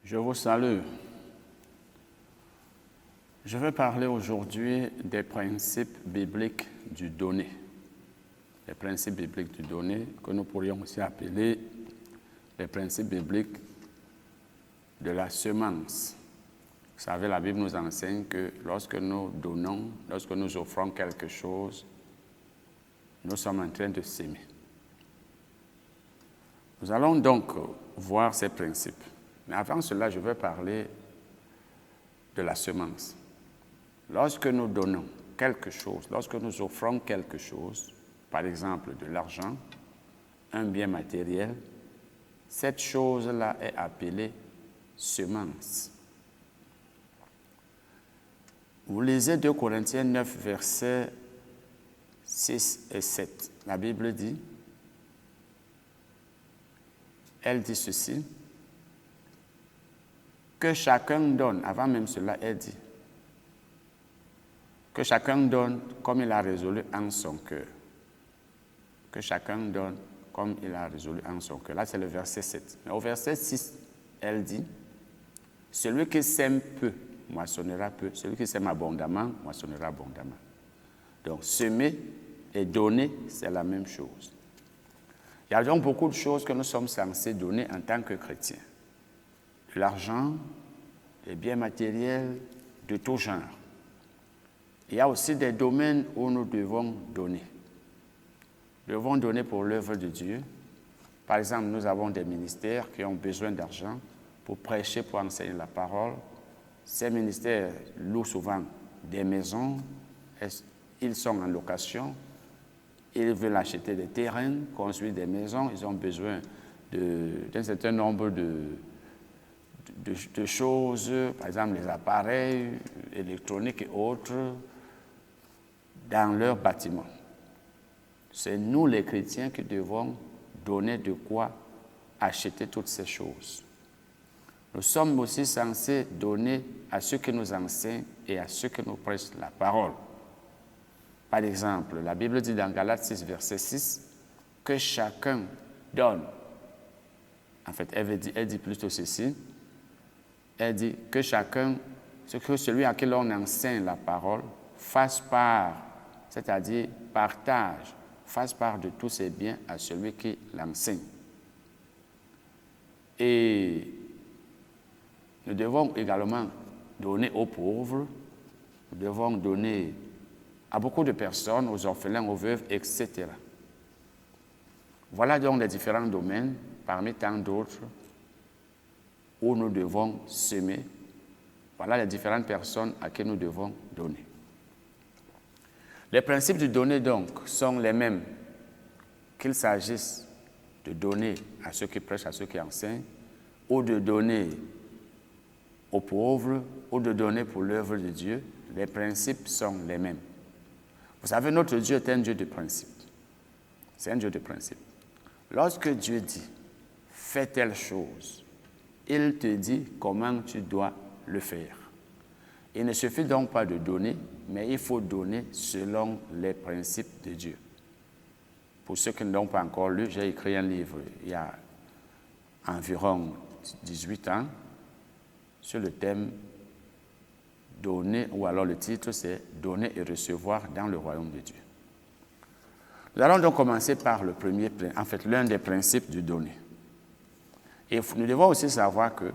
Je vous salue. Je vais parler aujourd'hui des principes bibliques du donner. Les principes bibliques du donner, que nous pourrions aussi appeler les principes bibliques de la semence. Vous savez, la Bible nous enseigne que lorsque nous donnons, lorsque nous offrons quelque chose, nous sommes en train de s'aimer. Nous allons donc voir ces principes. Mais avant cela, je vais parler de la semence. Lorsque nous donnons quelque chose, lorsque nous offrons quelque chose, par exemple de l'argent, un bien matériel, cette chose-là est appelée semence. Vous lisez 2 Corinthiens 9, versets 6 et 7. La Bible dit, elle dit ceci, que chacun donne, avant même cela, elle dit, que chacun donne comme il a résolu en son cœur. Que chacun donne comme il a résolu en son cœur. Là, c'est le verset 7. Mais au verset 6, elle dit, celui qui sème peu, moissonnera peu. Celui qui sème abondamment, moissonnera abondamment. Donc, semer et donner, c'est la même chose. Il y a donc beaucoup de choses que nous sommes censés donner en tant que chrétiens. De l'argent, des biens matériels, de tout genre. Il y a aussi des domaines où nous devons donner. Nous devons donner pour l'œuvre de Dieu. Par exemple, nous avons des ministères qui ont besoin d'argent pour prêcher, pour enseigner la parole. Ces ministères louent souvent des maisons, ils sont en location, ils veulent acheter des terrains, construire des maisons, ils ont besoin d'un certain nombre de choses, par exemple les appareils électroniques et autres, dans leurs bâtiments. C'est nous les chrétiens qui devons donner de quoi acheter toutes ces choses. Nous sommes aussi censés donner à ceux qui nous enseignent et à ceux qui nous prêchent la parole. Par exemple, la Bible dit dans Galates 6, verset 6, que chacun donne. En fait, elle dit plutôt ceci. Elle dit que chacun, que celui à qui l'on enseigne la parole, fasse part, c'est-à-dire partage, fasse part de tous ses biens à celui qui l'enseigne. Et nous devons également donner aux pauvres, nous devons donner à beaucoup de personnes, aux orphelins, aux veuves, etc. Voilà donc les différents domaines, parmi tant d'autres, où nous devons semer. Voilà les différentes personnes à qui nous devons donner. Les principes du donner, donc, sont les mêmes, qu'il s'agisse de donner à ceux qui prêchent, à ceux qui enseignent, ou de donner aux pauvres, ou de donner pour l'œuvre de Dieu. Les principes sont les mêmes. Vous savez, notre Dieu est un Dieu de principes. C'est un Dieu de principes. Lorsque Dieu dit « fais telle chose », il te dit comment tu dois le faire. Il ne suffit donc pas de donner, mais il faut donner selon les principes de Dieu. Pour ceux qui ne l'ont pas encore lu, j'ai écrit un livre il y a environ 18 ans sur le thème « Donner », ou alors le titre c'est « Donner et recevoir dans le royaume de Dieu ». Nous allons donc commencer par l'un des principes du donner. Et nous devons aussi savoir que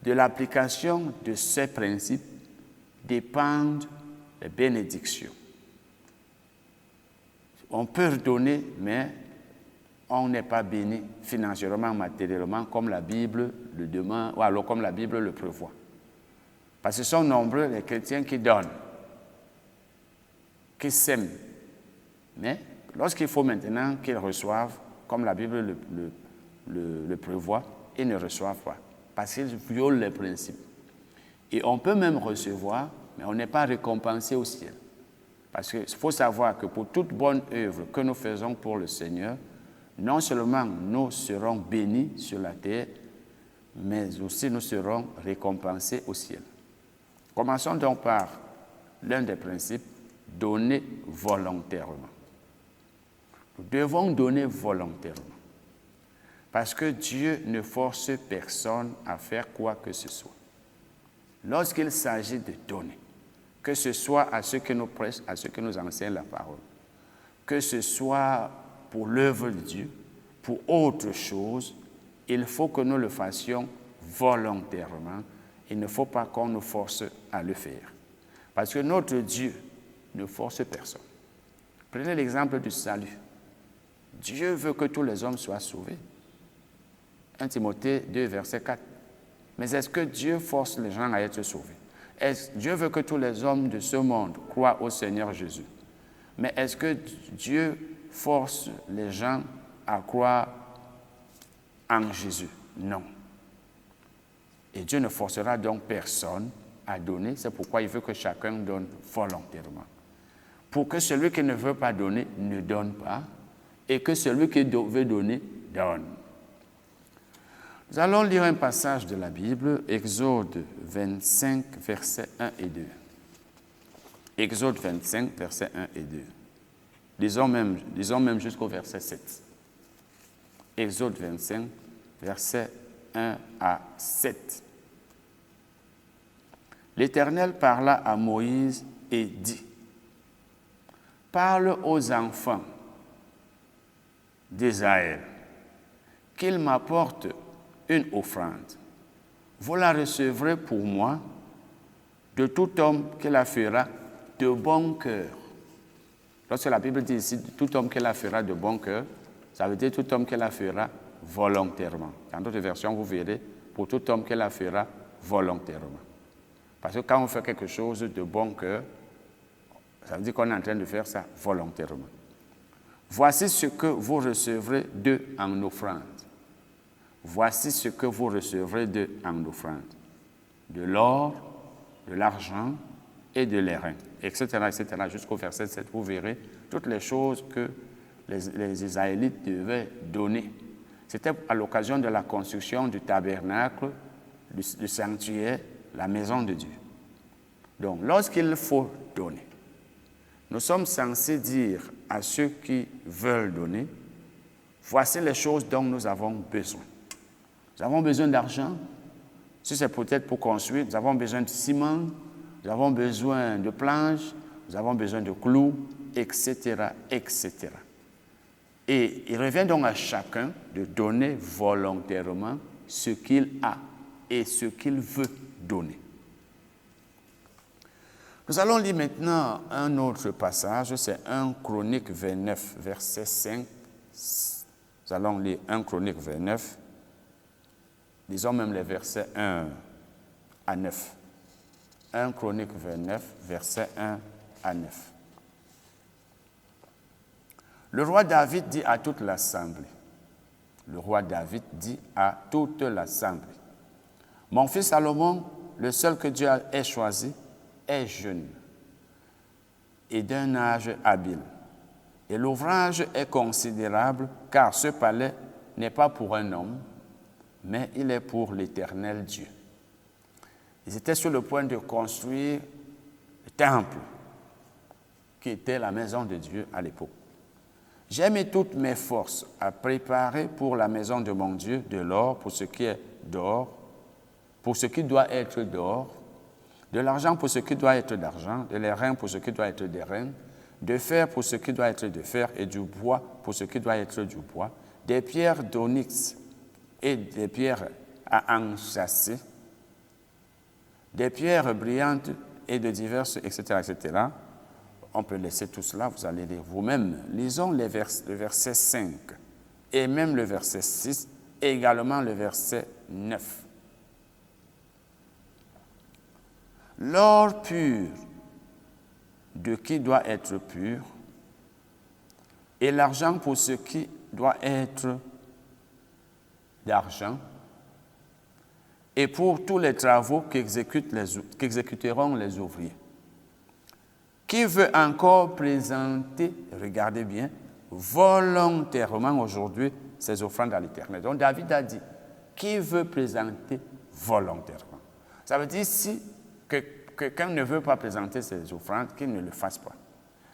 de l'application de ces principes dépendent les bénédictions. On peut donner, mais on n'est pas béni financièrement, matériellement, comme la Bible le demande, ou alors comme la Bible le prévoit. Parce que ce sont nombreux les chrétiens qui donnent, qui sèment. Mais lorsqu'il faut maintenant qu'ils reçoivent, comme la Bible le prévoit, ils ne reçoivent pas, parce qu'ils violent les principes. Et on peut même recevoir, mais on n'est pas récompensé au ciel. Parce qu'il faut savoir que pour toute bonne œuvre que nous faisons pour le Seigneur, non seulement nous serons bénis sur la terre, mais aussi nous serons récompensés au ciel. Commençons donc par l'un des principes, donner volontairement. Nous devons donner volontairement. Parce que Dieu ne force personne à faire quoi que ce soit. Lorsqu'il s'agit de donner, que ce soit à ceux qui nous prêchent, à ceux qui nous enseignent la parole, que ce soit pour l'œuvre de Dieu, pour autre chose, il faut que nous le fassions volontairement. Il ne faut pas qu'on nous force à le faire. Parce que notre Dieu ne force personne. Prenez l'exemple du salut. Dieu veut que tous les hommes soient sauvés. 1 Timothée 2, verset 4. Mais est-ce que Dieu force les gens à être sauvés? Dieu veut que tous les hommes de ce monde croient au Seigneur Jésus. Mais est-ce que Dieu force les gens à croire en Jésus? Non. Et Dieu ne forcera donc personne à donner. C'est pourquoi il veut que chacun donne volontairement. Pour que celui qui ne veut pas donner ne donne pas, et que celui qui veut donner donne. Nous allons lire un passage de la Bible, Exode 25, versets 1 et 2. Exode 25, versets 1 et 2. Disons même jusqu'au verset 7. Exode 25, versets 1 à 7. L'Éternel parla à Moïse et dit, « Parle aux enfants d'Israël, qu'ils m'apportent une offrande. Vous la recevrez pour moi de tout homme qui la fera de bon cœur. » Lorsque la Bible dit ici « tout homme qui la fera de bon cœur », ça veut dire tout homme qui la fera volontairement. Dans d'autres versions, vous verrez « pour tout homme qui la fera volontairement ». Parce que quand on fait quelque chose de bon cœur, ça veut dire qu'on est en train de faire ça volontairement. Voici ce que vous recevrez d'eux en offrande. Voici ce que vous recevrez d'eux en offrande. De l'or, de l'argent et de l'airain, etc., etc., jusqu'au verset 7, vous verrez toutes les choses que les Israélites devaient donner. C'était à l'occasion de la construction du tabernacle, du sanctuaire, la maison de Dieu. Donc, lorsqu'il faut donner, nous sommes censés dire à ceux qui veulent donner, voici les choses dont nous avons besoin. Nous avons besoin d'argent. Si c'est peut-être pour construire, nous avons besoin de ciment, nous avons besoin de planches, nous avons besoin de clous, etc., etc. Et il revient donc à chacun de donner volontairement ce qu'il a et ce qu'il veut donner. Nous allons lire maintenant un autre passage, c'est 1 Chronique 29, verset 5. Nous allons lire 1 Chronique 29, disons même les versets 1 à 9. 1 Chronique 29, verset 1 à 9. Le roi David dit à toute l'assemblée, mon fils Salomon, le seul que Dieu ait choisi, est jeune et d'un âge habile. Et l'ouvrage est considérable, car ce palais n'est pas pour un homme, mais il est pour l'Éternel Dieu. Ils étaient sur le point de construire le temple, qui était la maison de Dieu à l'époque. J'ai mis toutes mes forces à préparer pour la maison de mon Dieu de l'or pour ce qui est d'or, pour ce qui doit être d'or, de l'argent pour ce qui doit être d'argent, de l'airain pour ce qui doit être d'airain, de fer pour ce qui doit être de fer et du bois pour ce qui doit être du bois, des pierres d'onyx et des pierres à enchâsser, des pierres brillantes et de diverses, etc., etc. On peut laisser tout cela, vous allez lire vous-même. Lisons le verset 5 et même le verset 6 et également le verset 9. L'or pur de qui doit être pur et l'argent pour ce qui doit être d'argent et pour tous les travaux qu'exécuteront les ouvriers. Qui veut encore présenter, regardez bien, volontairement aujourd'hui ses offrandes à l'Éternel. Donc David a dit, qui veut présenter volontairement? Ça veut dire si quelqu'un ne veut pas présenter ses offrandes, qu'il ne le fasse pas.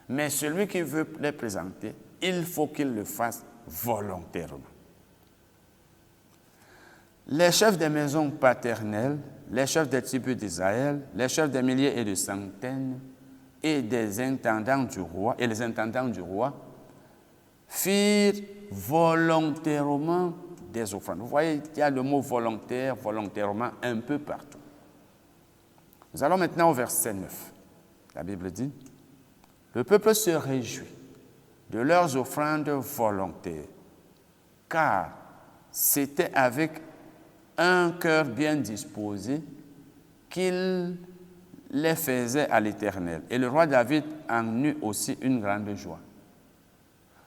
Mais celui qui veut les présenter, il faut qu'il le fasse volontairement. Les chefs des maisons paternelles, les chefs des tribus d'Israël, les chefs des milliers et de centaines, et des intendants du roi, et les intendants du roi, firent volontairement des offrandes. Vous voyez, il y a le mot volontaire, volontairement, un peu partout. Nous allons maintenant au verset 9. La Bible dit, « Le peuple se réjouit de leurs offrandes volontaires, car c'était avec un cœur bien disposé qu'il les faisait à l'Éternel. Et le roi David en eut aussi une grande joie. »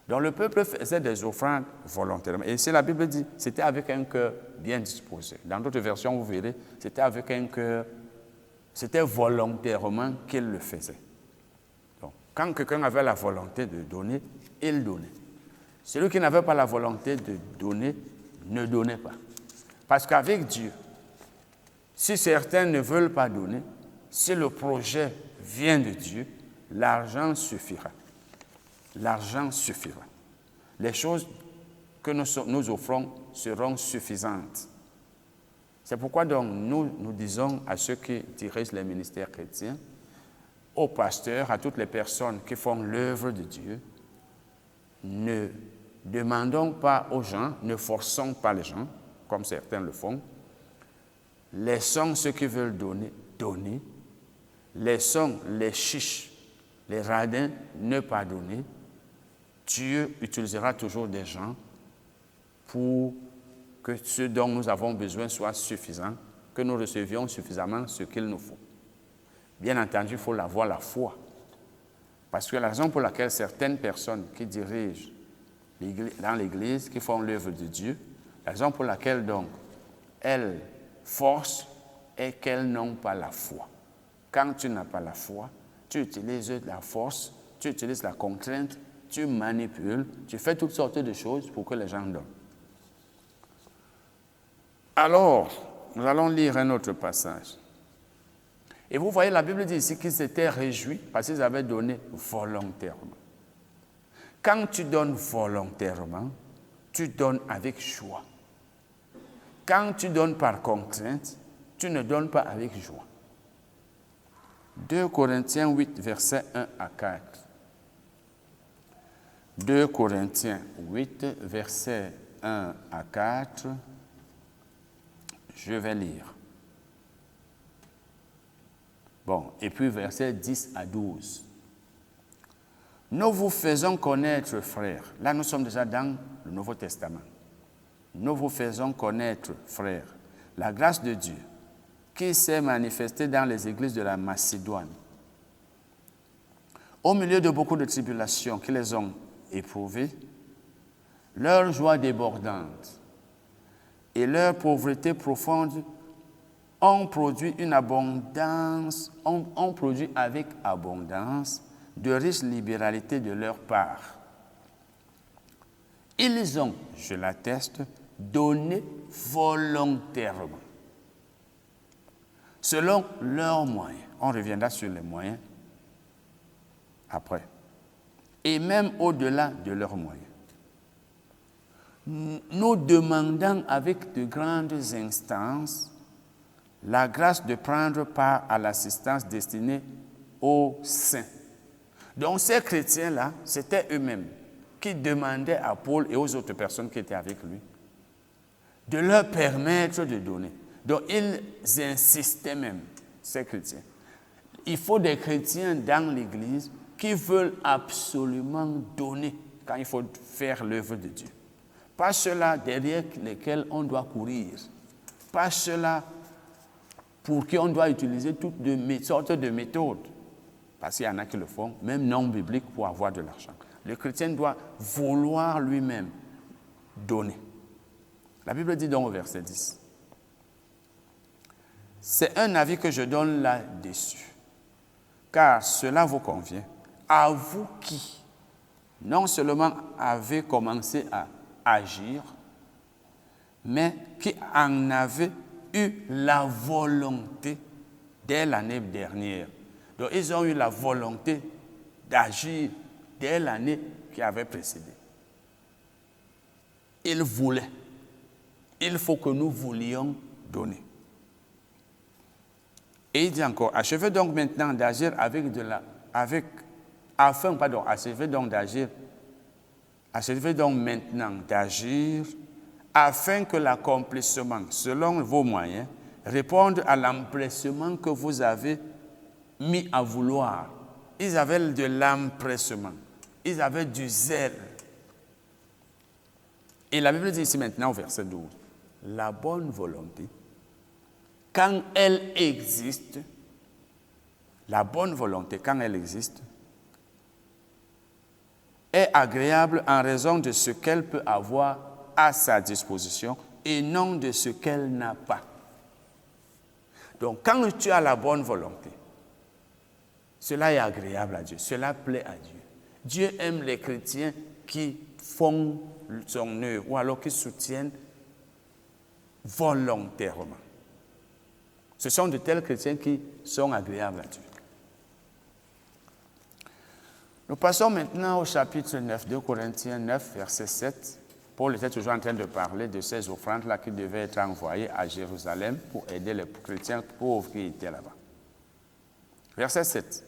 Donc le peuple faisait des offrandes volontairement. Et ici la Bible dit, c'était avec un cœur bien disposé. Dans d'autres versions, vous verrez, c'était avec un cœur, c'était volontairement qu'il le faisait. Donc, quand quelqu'un avait la volonté de donner, il donnait. Celui qui n'avait pas la volonté de donner, ne donnait pas. Parce qu'avec Dieu, si certains ne veulent pas donner, si le projet vient de Dieu, l'argent suffira. L'argent suffira. Les choses que nous offrons seront suffisantes. C'est pourquoi donc nous disons à ceux qui dirigent les ministères chrétiens, aux pasteurs, à toutes les personnes qui font l'œuvre de Dieu, ne demandons pas aux gens, ne forçons pas les gens, comme certains le font. Laissons ceux qui veulent donner, donner. Laissons les chiches, les radins, ne pas donner. Dieu utilisera toujours des gens pour que ce dont nous avons besoin soit suffisant, que nous recevions suffisamment ce qu'il nous faut. Bien entendu, il faut avoir la foi. Parce que la raison pour laquelle certaines personnes qui dirigent dans l'Église, qui font l'œuvre de Dieu, la raison pour laquelle donc elles forcent est qu'elles n'ont pas la foi. Quand tu n'as pas la foi, tu utilises la force, tu utilises la contrainte, tu manipules, tu fais toutes sortes de choses pour que les gens donnent. Alors, nous allons lire un autre passage. Et vous voyez, la Bible dit ici qu'ils s'étaient réjouis parce qu'ils avaient donné volontairement. Quand tu donnes volontairement, tu donnes avec joie. Quand tu donnes par contrainte, tu ne donnes pas avec joie. 2 Corinthiens 8, versets 1 à 4. 2 Corinthiens 8, versets 1 à 4. Je vais lire. Bon, et puis versets 10 à 12. Nous vous faisons connaître, frères. Là, nous sommes déjà dans le Nouveau Testament. Nous vous faisons connaître, frères, la grâce de Dieu qui s'est manifestée dans les églises de la Macédoine. Au milieu de beaucoup de tribulations qui les ont éprouvées, leur joie débordante et leur pauvreté profonde ont produit une abondance, ont produit avec abondance de riches libéralités de leur part. Ils ont, je l'atteste, donné volontairement, selon leurs moyens. On reviendra sur les moyens après. Et même au-delà de leurs moyens. Nous demandons avec de grandes instances la grâce de prendre part à l'assistance destinée aux saints. Donc ces chrétiens-là, c'était eux-mêmes qui demandaient à Paul et aux autres personnes qui étaient avec lui de leur permettre de donner. Donc ils insistaient même, ces chrétiens. Il faut des chrétiens dans l'Église qui veulent absolument donner quand il faut faire l'œuvre de Dieu. Pas ceux-là derrière lesquels on doit courir. Pas ceux-là pour qui on doit utiliser toutes sortes de méthodes. Parce qu'il y en a qui le font, même non bibliques, pour avoir de l'argent. Le chrétien doit vouloir lui-même donner. La Bible dit donc au verset 10. C'est un avis que je donne là-dessus. Car cela vous convient, à vous qui, non seulement avez commencé à agir, mais qui en avez eu la volonté dès l'année dernière. Donc, ils ont eu la volonté d'agir dès l'année qui avait précédé. Ils voulaient. il faut que nous voulions donner. Et il dit encore, achevez donc maintenant d'agir achevez donc maintenant d'agir afin que l'accomplissement, selon vos moyens, réponde à l'empressement que vous avez mis à vouloir. Ils avaient de l'empressement, ils avaient du zèle. Et la Bible dit ici maintenant au verset 12, la bonne volonté, quand elle existe, est agréable en raison de ce qu'elle peut avoir à sa disposition et non de ce qu'elle n'a pas. Donc, quand tu as la bonne volonté, cela est agréable à Dieu, cela plaît à Dieu. Dieu aime les chrétiens qui font son œuvre ou alors qui soutiennent volontairement. Ce sont de tels chrétiens qui sont agréables à Dieu. Nous passons maintenant au chapitre 9, 2 Corinthiens 9, verset 7. Paul était toujours en train de parler de ces offrandes-là qui devaient être envoyées à Jérusalem pour aider les chrétiens pauvres qui étaient là-bas. Verset 7.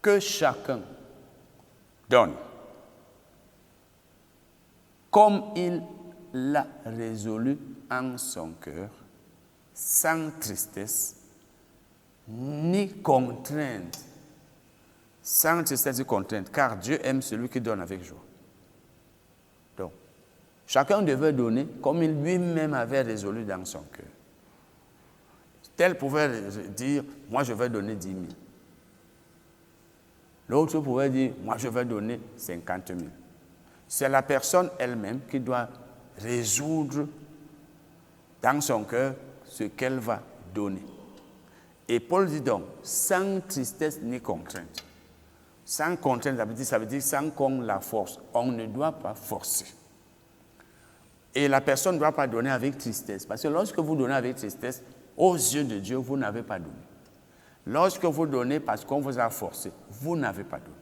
Que chacun donne comme il l'a résolu en son cœur, sans tristesse ni contrainte. Sans tristesse ni contrainte, car Dieu aime celui qui donne avec joie. Donc, chacun devait donner comme il lui-même avait résolu dans son cœur. Tel pouvait dire, moi je vais donner 10 000. L'autre pouvait dire, moi je vais donner 50 000. C'est la personne elle-même qui doit résoudre dans son cœur ce qu'elle va donner. Et Paul dit donc, sans tristesse ni contrainte. Sans contrainte, ça veut dire sans qu'on la force. On ne doit pas forcer. Et la personne ne doit pas donner avec tristesse. Parce que lorsque vous donnez avec tristesse, aux yeux de Dieu, vous n'avez pas donné. Lorsque vous donnez parce qu'on vous a forcé, vous n'avez pas donné.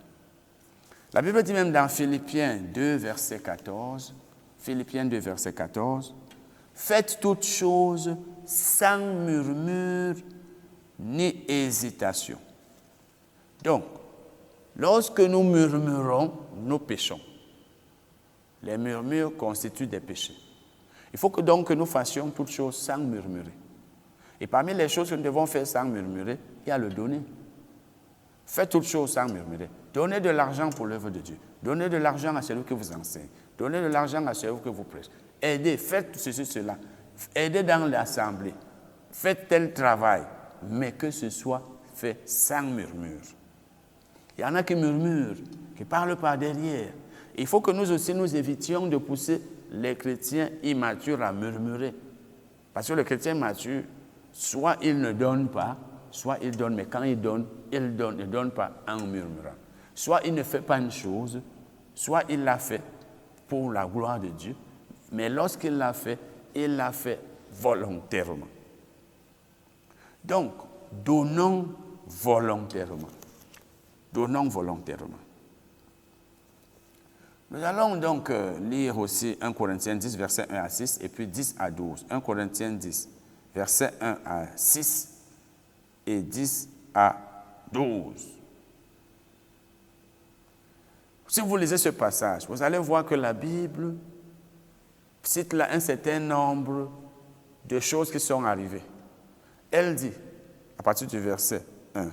La Bible dit même dans Philippiens 2, verset 14, Philippiens 2, verset 14, faites toutes choses sans murmure ni hésitation. Donc, lorsque nous murmurons, nous péchons. Les murmures constituent des péchés. Il faut que donc que nous fassions toutes choses sans murmurer. Et parmi les choses que nous devons faire sans murmurer, il y a le donner. Faites toutes choses sans murmurer. Donnez de l'argent pour l'œuvre de Dieu. Donnez de l'argent à celui qui vous enseigne. Donnez de l'argent à celui qui vous prêche. Aidez, faites ceci, cela. Aidez dans l'assemblée. Faites tel travail, mais que ce soit fait sans murmure. Il y en a qui murmurent, qui parlent par derrière. Il faut que nous aussi nous évitions de pousser les chrétiens immatures à murmurer. Parce que le chrétien mature, soit il ne donne pas, soit il donne, mais quand il ne donne pas en murmurant. Soit il ne fait pas une chose, soit il l'a fait pour la gloire de Dieu, mais lorsqu'il l'a fait, il l'a fait volontairement. Donc, donnons volontairement. Donnons volontairement. Nous allons donc lire aussi 1 Corinthiens 10, versets 1 à 6, et puis 10 à 12. 1 Corinthiens 10, versets 1 à 6 et 10 à 12. Si vous lisez ce passage, vous allez voir que la Bible cite là un certain nombre de choses qui sont arrivées. Elle dit, à partir du verset 1,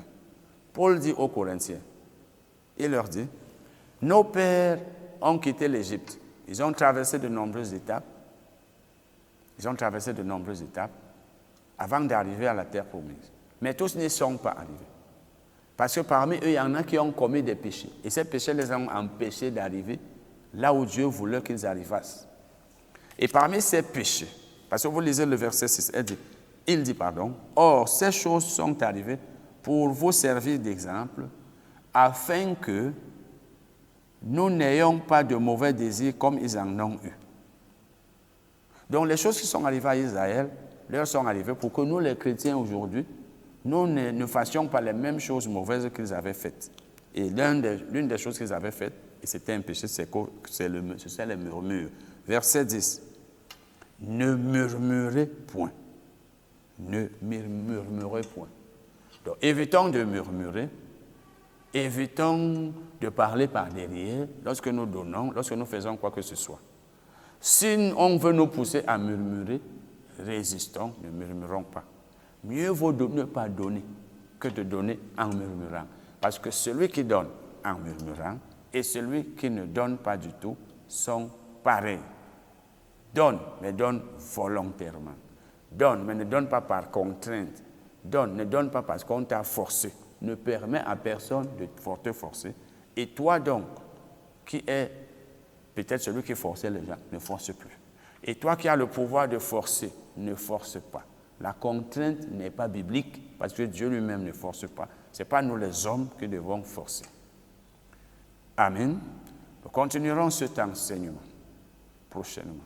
Paul dit aux Corinthiens, il leur dit, nos pères ont quitté l'Égypte. Ils ont traversé de nombreuses étapes. Avant d'arriver à la terre promise. Mais tous n'y sont pas arrivés. Parce que parmi eux, il y en a qui ont commis des péchés. Et ces péchés les ont empêchés d'arriver là où Dieu voulait qu'ils arrivassent. Et parmi ces péchés, parce que vous lisez le verset 6, il dit, or ces choses sont arrivées pour vous servir d'exemple, afin que nous n'ayons pas de mauvais désirs comme ils en ont eu. Donc les choses qui sont arrivées à Israël, leur sont arrivées pour que nous, les chrétiens aujourd'hui, nous ne fassions pas les mêmes choses mauvaises qu'ils avaient faites. Et l'une des choses qu'ils avaient faites, et c'était un péché, c'est les murmures. Verset 10. Ne murmurez point. Ne murmurez point. Donc, évitons de murmurer, évitons de parler par derrière lorsque nous donnons, lorsque nous faisons quoi que ce soit. Si on veut nous pousser à murmurer, résistons, ne murmurons pas. Mieux vaut ne pas donner que de donner en murmurant. Parce que celui qui donne en murmurant et celui qui ne donne pas du tout sont pareils. Donne, mais donne volontairement. Donne, mais ne donne pas par contrainte. Donne, ne donne pas parce qu'on t'a forcé. Ne permet à personne de te forcer. Et toi donc, qui es peut-être celui qui forçait les gens, ne force plus. Et toi qui as le pouvoir de forcer, ne force pas. La contrainte n'est pas biblique parce que Dieu lui-même ne force pas. Ce n'est pas nous les hommes qui devons forcer. Amen. Nous continuerons cet enseignement prochainement.